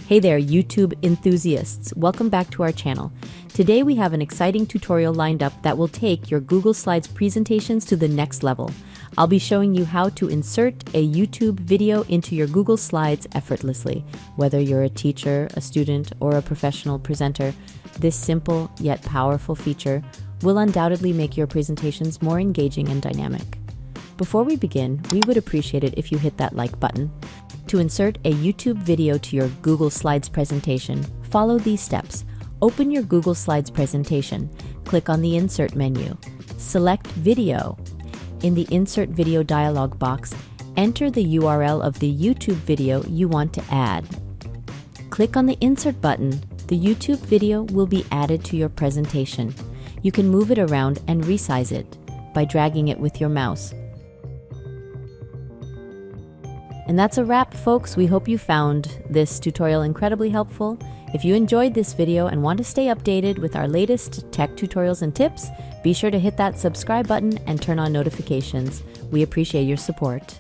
Hey there, YouTube enthusiasts. Welcome back to our channel. Today we have an exciting tutorial lined up that will take your Google Slides presentations to the next level. I'll be showing you how to insert a YouTube video into your Google Slides effortlessly. Whether you're a teacher, a student, or a professional presenter, this simple yet powerful feature will undoubtedly make your presentations more engaging and dynamic. Before we begin, we would appreciate it if you hit that like button. To insert a YouTube video to your Google Slides presentation, follow these steps. Open your Google Slides presentation. Click on the Insert menu. Select Video. In the Insert Video dialog box, enter the URL of the YouTube video you want to add. Click on the Insert button. The YouTube video will be added to your presentation. You can move it around and resize it by dragging it with your mouse. And that's a wrap, folks. We hope you found this tutorial incredibly helpful. If you enjoyed this video and want to stay updated with our latest tech tutorials and tips, be sure to hit that subscribe button and turn on notifications. We appreciate your support.